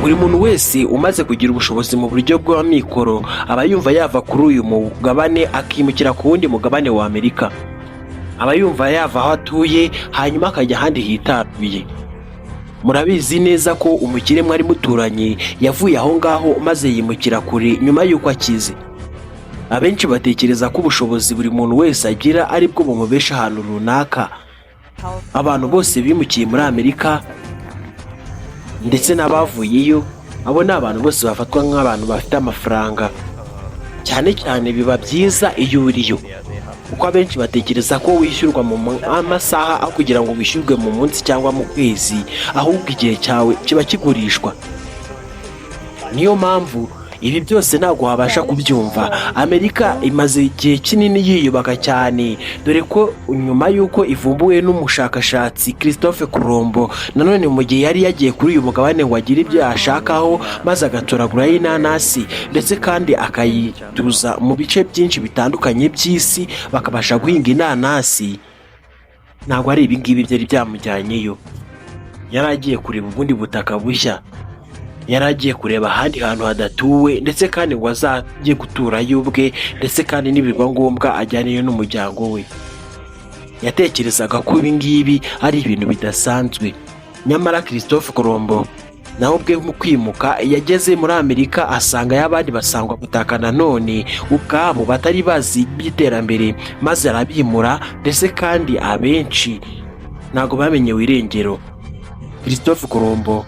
buri muntu wese umaze kugira ubushobozi mu buryo bw'amikoro aba yumva yava kuri uyu mugabane akimukira ku wundi mugabane wa Amerika. Aba yumva yava aho atuye hanyuma akajya ahandi hitaruye. Murabizi neza ko umukire mwari muturanye yavuye aho ngaho maze yimukira kure nyuma y'uko akize. Abenshi batekereza ko ubushobozi buri muntu wese agira ari bwo bumubesha ahantu runaka. Abantu bose bimukiye muri Amerika ndetse n'abavuyeyo, abo ni abantu bose bafatwa nk'abantu bafite amafaranga. Cyane cyane biba byiza iyo uriyo, kuko abenshi batekereza ko wishyurwa mu amasaha aho kugira ngo wishyurwe mu munsi cyangwa mu kwezi, ahubwo igihe cyawe kiba kigurishwa. Niyo mpamvu ibi byose ntabwo wabasha kubyumva. Amerika imaze igihe kinini yiyubaka cyane, dore ko nyuma y'uko ivumbuwe n'umushakashatsi Christophe Colombo, nanone mu gihe yari yagiye kuri uyu mugabane ngo agire ibyo yashakaho maze agatoraguraho inanasi ndetse kandi akayituza mu bice byinshi bitandukanye by'isi bakabasha guhinga inanasi, ntabwo ari ibi ngibi byari byamujyanyeyo. Yari agiye kureba ubundi butaka bushya, yari agiye kureba ahandi hantu hadatuwe ndetse kandi ngo azajye guturayo ubwe, ndetse kandi nibiba ngombwa ajyaneyo n'umuryango we. Yatekerezaga ko ibi ngibi ari ibintu bidasanzwe. Nyamara Christophe Colombo nawe ubwe mu kwimuka yageze muri Amerika asanga y'abandi basangwa butaka nanone ubwabo batari bazi iby'iterambere, maze arabimura ndetse kandi abenshi ntabwo bamenyewe irengero. Christophe Colombo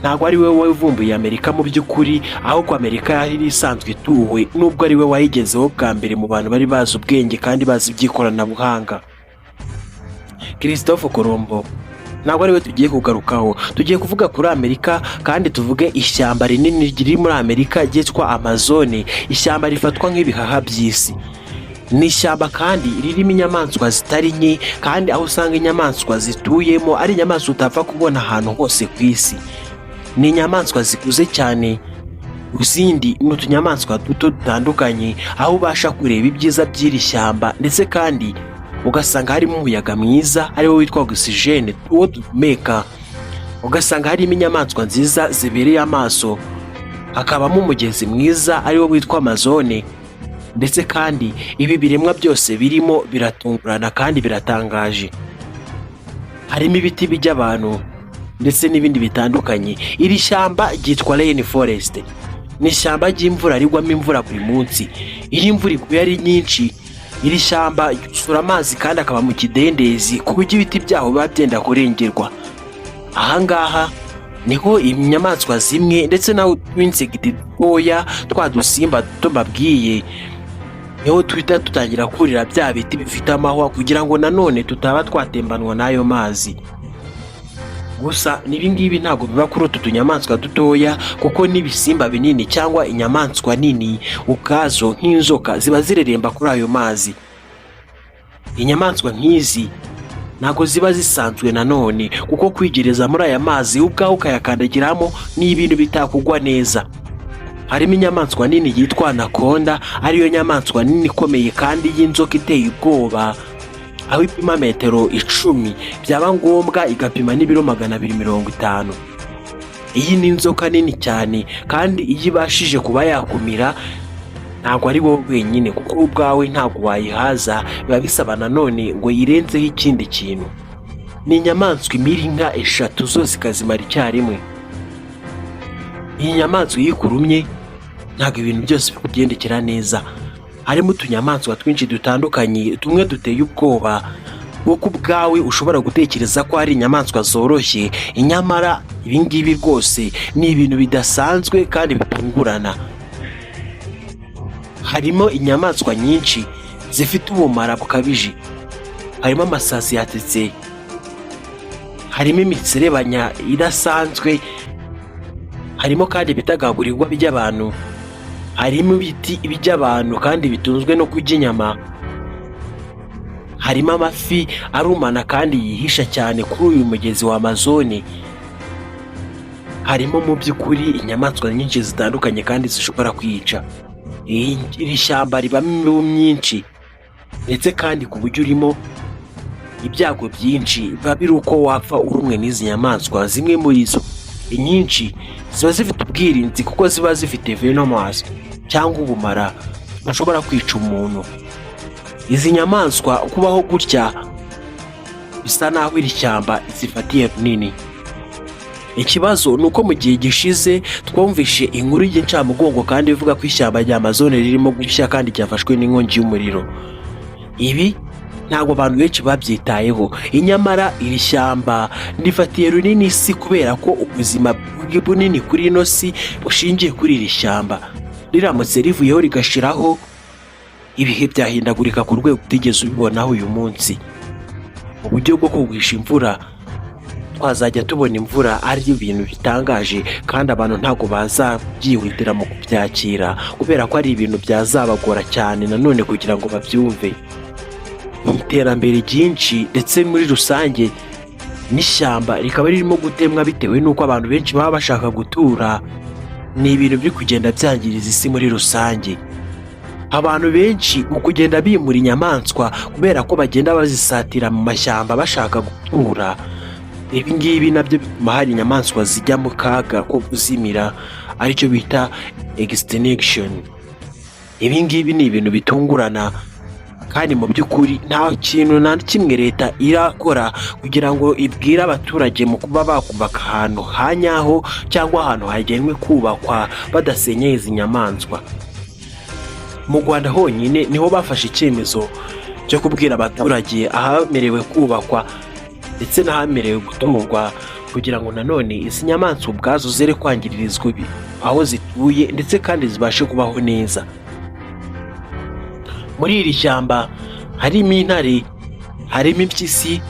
ntabwo ari we wavumbuye Amerika mu by'ukuri, ahubwo Amerika yari isanzwe ituwe, nubwo ari we wayigezeho bwa mbere mu bantu bari bazi ubwenge kandi bazi iby'ikoranabuhanga. Christophe Colombo ntabwo ari we tugiye kugarukaho. Tugiye kuvuga kuri Amerika kandi tuvuge ishyamba rinini riri muri Amerika ryitwa Amazone, ishyamba rifatwa nk'ibihaha by'isi. Ni ishyamba kandi ririmo inyamaswa zitari nke, kandi aho usanga inyamaswa zituyemo ari inyamaswa utapfa kubona ahantu hose ku isi. Ni inyamaswa zikuze cyane, uzindi ni utunyamaswa duto dutandukanye, aho ubasha kureba ibyiza by'iri shyamba ndetse kandi ugasanga harimo umuyaga mwiza ariwo witwa oxygene uwo duhumeka. Ugasanga harimo inyamaswa nziza zibereye amaso, hakabamo umugezi mwiza ariwo witwa Amazone, ndetse kandi ibi biremwa byose birimo biratungurana kandi biratangaje. Harimo ibiti by'abantu ndetse n'ibindi bitandukanye. Iri shyamba ryitwa Rainforest, ni ishyamba ry'imvura rigwamo imvura buri munsi. Iyo imvura iguye ari nyinshi, iri shyamba yuzura amazi kandi akaba mu kidendezi ku buryo ibiti byaho biba byenda kurengerwa. Ahangaha niho inyamaswa zimwe ndetse naho tw'insekiti dutoya twa dusimba duto mbabwiye, niho tuhita tutangira kurira bya biti bifite amahwa kugira ngo nanone tutaba twatembanwa n'ayo mazi. Gusa n'ibingibi ntabwo biba kuri utu tunyamaswa dutoya, kuko n'ibisimba binini cyangwa inyamaswa nini ukazo nk'inzoka ziba zireremba kuri ayo mazi. Inyamaswa nk'izi ntabwo ziba zisanzwe nanone, kuko kwigereza muri aya mazi ubwaho ukayakandagiramo ni ibintu bitakugwa neza. Harimo inyamaswa nini yitwa anaconda, ariyo nyamaswa nini ikomeye kandi y'inzoka iteye ubwoba, aho ipima metero 10, byaba ngombwa igapima n'ibiro 250. Iyi ni inzoka nini cyane, kandi iyo ibashije kuba yakumira ntabwo ari wowe wenyine, kuko ubwawe ntabwo wayihaza, biba bisaba nanone ngo yirenzeho ikindi kintu. Ni inyamaswa imira inka 3 zose ikazimara icyarimwe. Iyi nyamaswa iyo ikurumye ntabwo ibintu byose bikugendekera neza. Harimo utunyamaswa twinshi dutandukanye, tumwe duteye ubwoba, kuko ubwawe ushobora gutekereza ko ari inyamaswa zoroshye, inyamara ibingibi rwose ni ibintu bidasanzwe kandi bitungurana. Harimo inyamaswa nyinshi zifite ubumara bukabije. Harimo amasazi yatetse, harimo imiserebanya idasanzwe, harimo kandi ibitagaburirwa by'abantu, harimo ibiti by'abantu kandi bitunzwe no kurya inyama. Harimo amafi arumana kandi yihisha cyane kuri uyu mugezi wa Amazone. Harimo mu by'ukuri inyamaswa nyinshi zitandukanye kandi zishobora kwica. Iri shyamba ribamo imibu myinshi, ndetse kandi ku buryo urimo ibyago byinshi biba biri uko wapfa urumwe n'izi nyamaswa. Zimwe muri zo, inyinshi ziba zifite ubwirinzi kuko ziba zifite venomous cyangwa ubumara bushobora kwica umuntu. Izi nyamaswa kubaho gutya bisa naho iri shyamba zifatiye runini. Ikibazo ni uko mu gihe gishize twumvishe inkuru y'incamugongo kandi ivuga ko ishyamba rya Amazon ririmo gushya kandi ryafashwe n'inkongi y'umuriro. Ibi ntabwo abantu benshi babyitayeho. Inyamara iri shyamba rifatiye runini isi kubera ko ubuzima bunini kuri ino si bushingiye kuri iri shyamba. Riramutse rivuyeho rigashiraho, ibihe byahindagurika ku rwego utigeze ubibonaho uyu munsi. Uburyo bwo kugwisha imvura, twazajya tubona imvura ari ibintu bitangaje kandi abantu ntabwo bazabyihutira mu kubyakira kubera ko ari ibintu byazabagora cyane nanone kugira ngo babyumve. Iterambere ryinshi ndetse muri rusange n'ishyamba rikaba ririmo gutemwa bitewe n'uko abantu benshi baba bashaka gutura, ni ibintu biri kugenda byangiriza isi muri rusange. Abantu benshi mu kugenda bimura inyamaswa kubera ko bagenda bazisatira mu mashyamba bashaka gutura, ibi ngibi nabyo bituma hari inyamaswa zijya mu kaga ko kuzimira, aricyo bita extinction. Ibi ngibi ni ibintu bitungurana kandi mu by'ukuri nta kintu na kimwe leta irakora kugira ngo ibwire abaturage mu kuba bakubaka ahantu hanyaho cyangwa ahantu hagenwe kubakwa badasenyeye izi nyamaswa. Mu Rwanda honyine niho bafashe icyemezo cyo kubwira abaturage ahamerewe kubakwa ndetse n'ahamerewe gutungwa kugira ngo nanone izi nyamaswa ubwazo zere kwangiririzwa aho zituye ndetse kandi zibashe kubaho neza. Muri iri shyamba harimo intare, harimo impyisi,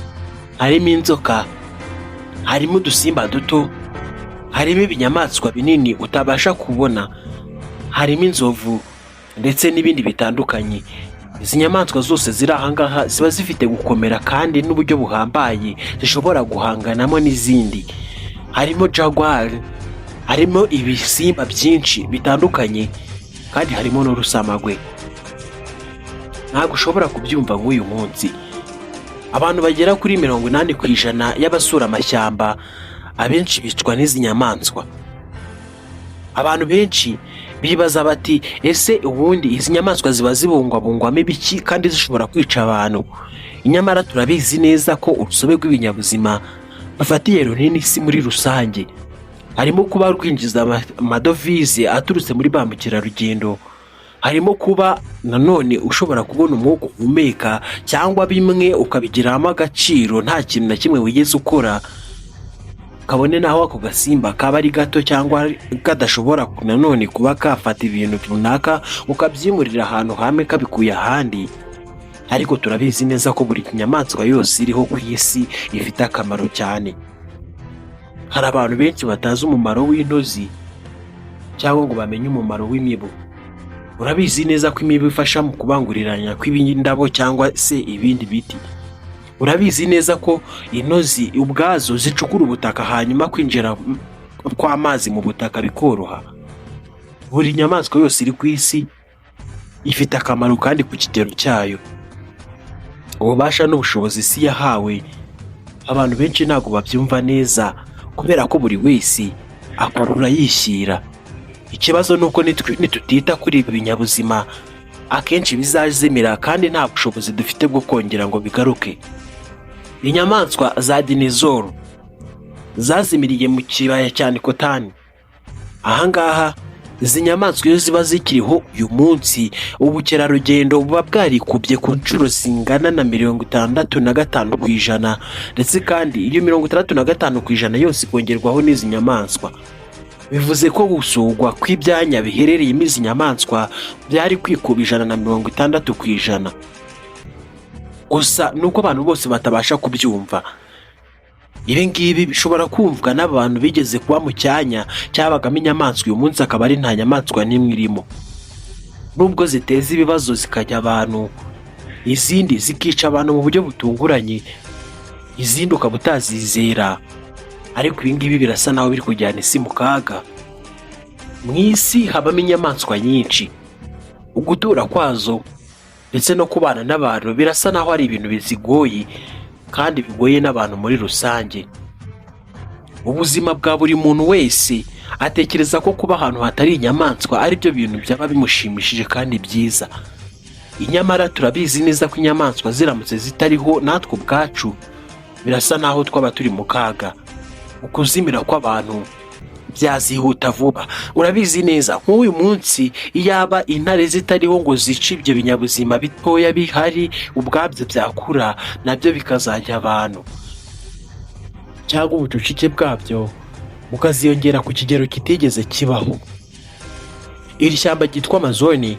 harimo inzoka, harimo udusimba duto, harimo ibinyamaswa binini utabasha kubona, harimo inzovu ndetse n'ibindi bitandukanye. Izi nyamaswa zose ziri ahangaha ziba zifite gukomera kandi n'uburyo buhambaye zishobora guhanganamo n'izindi. Harimo jaguar, harimo ibisimba byinshi bitandukanye kandi harimo n'urusamagwe. Ntabwo ushobora kubyumva nk'uyu munsi. Abantu bagera kuri 80% y'abasura amashyamba abenshi bicwa n'izi nyamaswa. Abantu benshi bibaza bati ese ubundi izi nyamaswa ziba zibungwabungwamo ibiki kandi zishobora kwica abantu? Inyamara turabizi neza ko urusobe rw'ibinyabuzima bafatiye runini isi muri rusange. Harimo kuba rwinjiza amadovize aturutse muri ba mukerarugendo, harimo kuba nanone ushobora kubona umwuka uhumeka cyangwa bimwe ukabigiramo agaciro nta kintu na kimwe wigeze ukora, kabone naho ako gasimba kaba ari gato cyangwa kadashobora nanone kuba kafata ibintu runaka ukabyimurira ahantu hamwe kabikuye ahandi. Ariko turabizi neza ko buri nyamaswa yose iriho ku isi ifite akamaro cyane. Hari abantu benshi batazi umumaro w'intozi cyangwa ngo bamenye umumaro w'imibu. Urabizi neza ko imibu ifasha mu kubanguriranya kw'ibindabo cyangwa se ibindi biti. Urabizi neza ko intozi ubwazo zicukura ubutaka hanyuma kwinjira kw'amazi mu butaka bikoroha. Buri nyamaswa yose iri ku isi ifite akamaro kandi ku kigero cyayo. Ububasha n'ubushobozi isi yahawe abantu benshi ntabwo babyumva neza kubera ko buri wese akurura yishyira. Ikibazo ni uko nitutita kuri ibi binyabuzima akenshi bizazimira kandi nta bushobozi dufite bwo kongera ngo bigaruke. Inyamaswa za dinosaur zazimiriye mu kibaya cya Nikotani. Ahangaha izi nyamaswa iyo ziba zikiriho uyu munsi ubukerarugendo buba bwarikubye ku nshuro zingana na 65%, ndetse kandi iyo 65% yose kongerwaho n'izi nyamaswa. Bivuze ko gusugwa kw'ibyanya biherereyemo izi nyamaswa byari kwikuba 160%. Gusa nuko abantu bose batabasha kubyumva. Ibi ngibi bishobora kumvwa n'abantu bigeze kuba mu cyanya cyabagamo inyamaswa uyu munsi akaba ari nta nyamaswa n'imwe irimo. Nubwo ziteza ibibazo zikajya abantu, izindi zikica abantu mu buryo butunguranye, izindi ukaba utazizera. Ariko ibi ngibi birasa naho biri kujyana isi mu kaga. Mu isi habamo inyamaswa nyinshi. Ugutura kwazo ndetse no kubana n'abantu birasa naho ari ibintu bizigoye kandi bigoye n'abantu muri rusange. Ubuzima bwa buri muntu wese atekereza ko kuba ahantu hatari inyamaswa ari byo bintu byaba bimushimishije kandi byiza. Inyamara turabizi neza ko inyamaswa ziramutse zitariho, natwe ubwacu birasa naho twaba turi mu kaga. Ukuzimira kw'abantu byazihuta vuba. Urabizi neza nk'uyu munsi iyaba intare zitariho ngo zice ibyo binyabuzima bitoya bihari ubwabyo byakura nabyo bikazajya abantu, cyangwa ubucucike bwabyo bukaziyongera ku kigero kitigeze kibaho. Iri shyamba ryitwa Amazoni,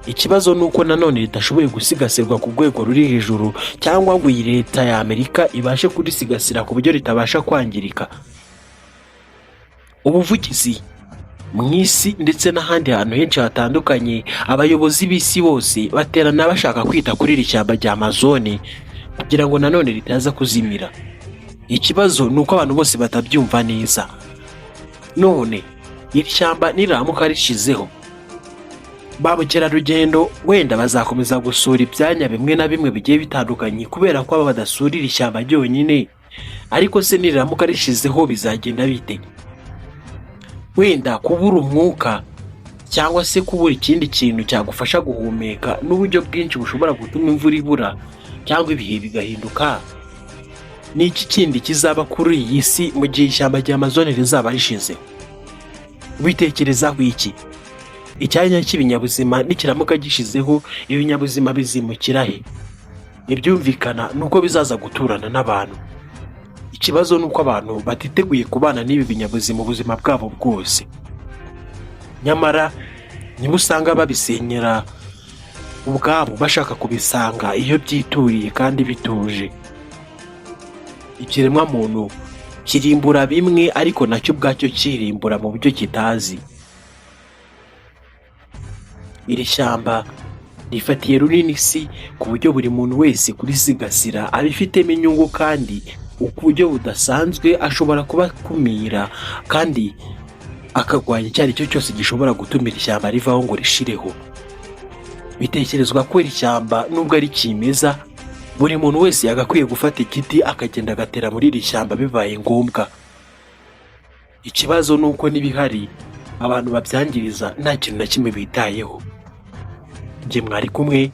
ikibazo ni uko nanone ridashoboye gusigasirwa ku rwego ruri hejuru, cyangwa ngo iyi leta ya Amerika ibashe kurisigasira ku buryo ritabasha kwangirika. Ubuvugizi mu isi ndetse n'ahandi hantu henshi hatandukanye, abayobozi b'isi bose baterana bashaka kwita kuri iri shyamba rya Amazoni kugira ngo nanone ritaza kuzimira. Ikibazo ni uko abantu bose batabyumva neza. None iri shyamba niramuka rishizeho, ba mukerarugendo wenda bazakomeza gusura ibyanya bimwe na bimwe bigiye bitandukanye kubera ko aba badasura iri shyamba ryonyine. Ariko se niramuka rishizeho bizagenda bite? Wenda kubura umwuka cyangwa se kubura ikindi kintu cyagufasha guhumeka n'uburyo bwinshi bushobora gutuma imvura ibura cyangwa ibihe bigahinduka. Ni iki kindi kizaba kuri iyi si mu gihe ishyamba rya Amazoni rizaba rishizeho? Ubitekerezaho iki? Icyanya cy'ibinyabuzima nikiramuka gishizeho, ibinyabuzima bizimukira he? Ibyumvikana nuko bizaza guturana n'abantu. Ikibazo nuko abantu batiteguye kubana n'ibi binyabuzima ubuzima bwabo bwose. Nyamara niba usanga babisenyera ubwabo bashaka kubisanga iyo byituriye kandi bituje. Ikiremwa muntu kirimbura bimwe ariko nacyo ubwacyo kirimbura mu buryo kitazi. Iri shyamba rifatiye runini isi ku buryo buri muntu wese kurisigasira abifitemo inyungu, kandi ku buryo budasanzwe ashobora kuba akumira kandi akagwanya icyo ari cyo cyose gishobora gutuma iri shyamba rivaho ngo rishireho. Bitekerezwa ko iri shyamba nubwo ari kimeza, buri muntu wese yagakwiye gufata igiti akagenda agatera muri iri shyamba bibaye ngombwa. Ikibazo ni uko n'ibihari abantu babyangiriza nta kintu na kimwe bitayeho. Njye mwari kumwe,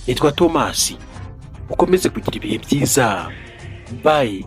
nitwa Thomas. Ukomeze kugira ibihe byiza. Bye.